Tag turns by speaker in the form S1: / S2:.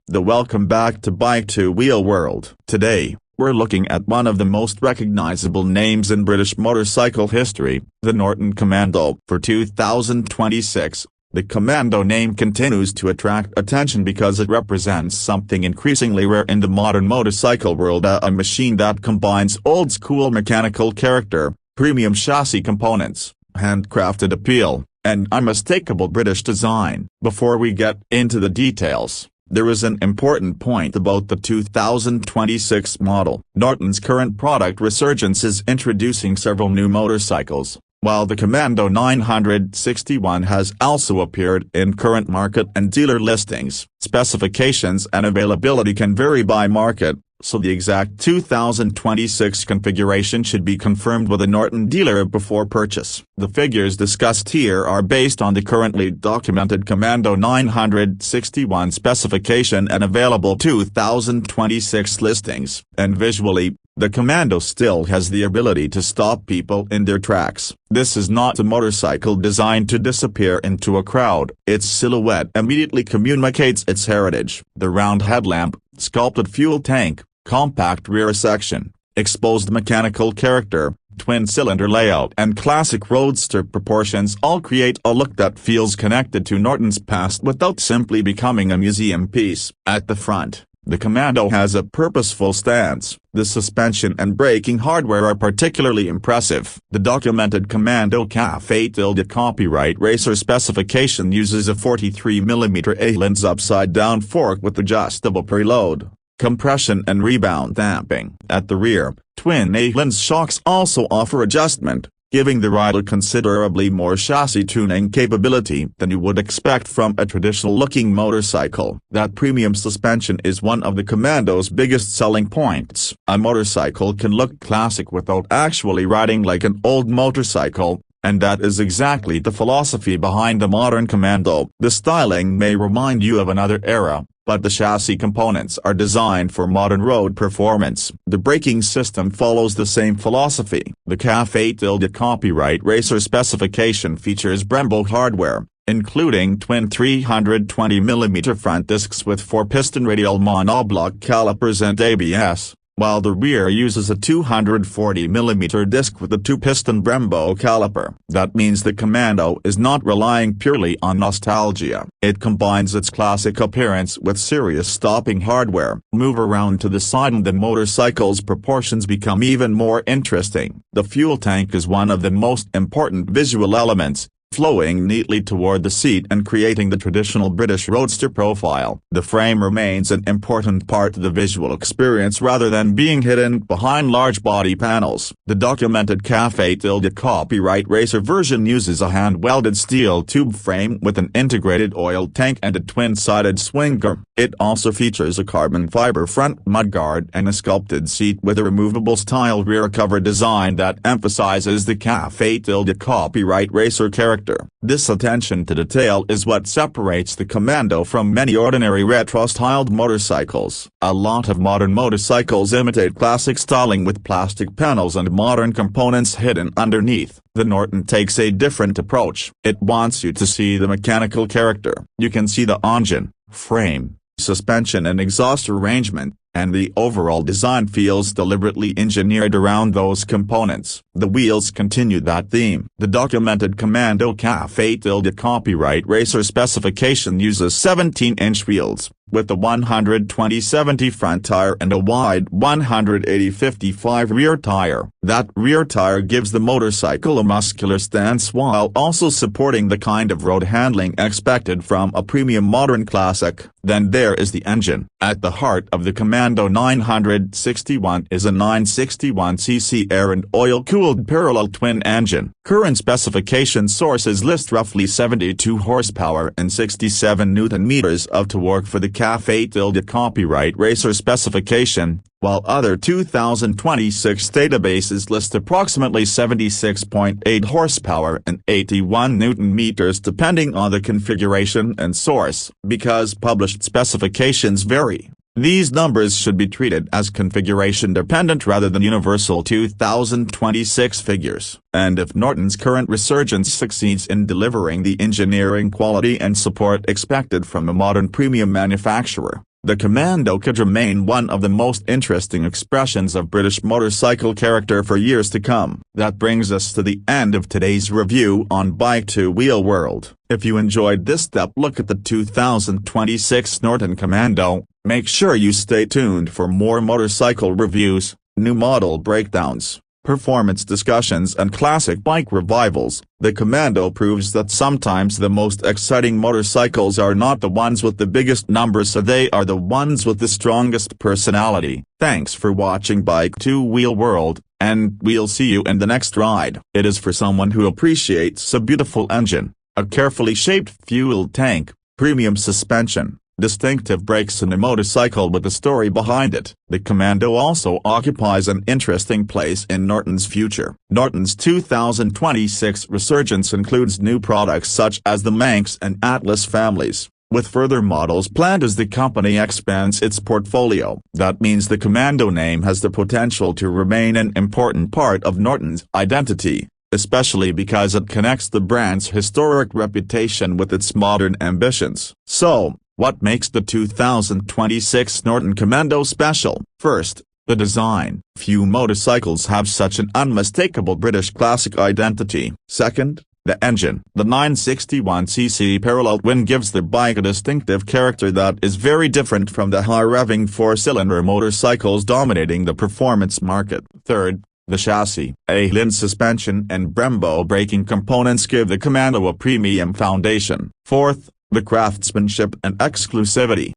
S1: Welcome back to Bike Two Wheel World. Today, we're looking at one of the most recognizable names in British motorcycle history, the Norton Commando. For 2026, the Commando name continues to attract attention because it represents something increasingly rare in the modern motorcycle world, a machine that combines old-school mechanical character, premium chassis components, handcrafted appeal, and unmistakable British design. Before we get into the details, there is an important point about the 2026 model. Norton's current product resurgence is introducing several new motorcycles, while the Commando 961 has also appeared in current market and dealer listings. Specifications and availability can vary by market, so the exact 2026 configuration should be confirmed with a Norton dealer before purchase. The figures discussed here are based on the currently documented Commando 961 specification and available 2026 listings. And visually, the Commando still has the ability to stop people in their tracks. This is not a motorcycle designed to disappear into a crowd. Its silhouette immediately communicates its heritage. The round headlamp, sculpted fuel tank, compact rear section, exposed mechanical character, twin-cylinder layout and classic roadster proportions all create a look that feels connected to Norton's past without simply becoming a museum piece. At the front, the Commando has a purposeful stance. The suspension and braking hardware are particularly impressive. The documented Commando Covertitle copyright racer specification uses a 43mm Öhlins upside-down fork with adjustable preload, compression and rebound damping. At the rear, twin Öhlins shocks also offer adjustment, giving the rider considerably more chassis tuning capability than you would expect from a traditional-looking motorcycle. That premium suspension is one of the Commando's biggest selling points. A motorcycle can look classic without actually riding like an old motorcycle, and that is exactly the philosophy behind the modern Commando. The styling may remind you of another era, but the chassis components are designed for modern road performance. The braking system follows the same philosophy. The Covertitle copyright racer specification features Brembo hardware, including twin 320mm front discs with 4-piston radial monoblock calipers and ABS, while the rear uses a 240mm disc with a 2-piston Brembo caliper. That means the Commando is not relying purely on nostalgia. It combines its classic appearance with serious stopping hardware. Move around to the side and the motorcycle's proportions become even more interesting. The fuel tank is one of the most important visual elements, flowing neatly toward the seat and creating the traditional British roadster profile. The frame remains an important part of the visual experience rather than being hidden behind large body panels. The documented Covertitle copyright racer version uses a hand-welded steel tube frame with an integrated oil tank and a twin-sided swinger. It also features a carbon fiber front mudguard and a sculpted seat with a removable style rear cover design that emphasizes the Covertitle copyright racer character. This attention to detail is what separates the Commando from many ordinary retro-styled motorcycles. A lot of modern motorcycles imitate classic styling with plastic panels and modern components hidden underneath. The Norton takes a different approach. It wants you to see the mechanical character. You can see the engine, frame, suspension and exhaust arrangement, and the overall design feels deliberately engineered around those components. The wheels continue that theme. The documented Commando Covertitle copyright racer specification uses 17-inch wheels, with a 120/70 front tire and a wide 180/55 rear tire. That rear tire gives the motorcycle a muscular stance while also supporting the kind of road handling expected from a premium modern classic. Then there is the engine. At the heart of the Commando 961 is a 961cc air and oil-cooled parallel twin engine. Current specification sources list roughly 72 horsepower and 67 Nm of torque for the Covertitle copyright racer specification, while other 2026 databases list approximately 76.8 horsepower and 81 Nm depending on the configuration and source. Because published specifications vary, these numbers should be treated as configuration-dependent rather than universal 2026 figures. And if Norton's current resurgence succeeds in delivering the engineering quality and support expected from a modern premium manufacturer, the Commando could remain one of the most interesting expressions of British motorcycle character for years to come. That brings us to the end of today's review on Bike 2 Wheel World. If you enjoyed this step look at the 2026 Norton Commando, make sure you stay tuned for more motorcycle reviews, new model breakdowns, performance discussions and classic bike revivals. The Commando proves that sometimes the most exciting motorcycles are not the ones with the biggest numbers, so they are the ones with the strongest personality. Thanks for watching Bike 2 Wheel World, and we'll see you in the next ride. It is for someone who appreciates a beautiful engine, a carefully shaped fuel tank, premium suspension, distinctive brakes and a motorcycle with a story behind it. The Commando also occupies an interesting place in Norton's future. Norton's 2026 resurgence includes new products such as the Manx and Atlas families, with further models planned as the company expands its portfolio. That means the Commando name has the potential to remain an important part of Norton's identity, especially because it connects the brand's historic reputation with its modern ambitions. So, what makes the 2026 Norton Commando special? First, the design. Few motorcycles have such an unmistakable British classic identity. Second, the engine. The 961cc parallel twin gives the bike a distinctive character that is very different from the high-revving four-cylinder motorcycles dominating the performance market. Third, the chassis. Öhlins suspension and Brembo braking components give the Commando a premium foundation. Fourth, the craftsmanship and exclusivity.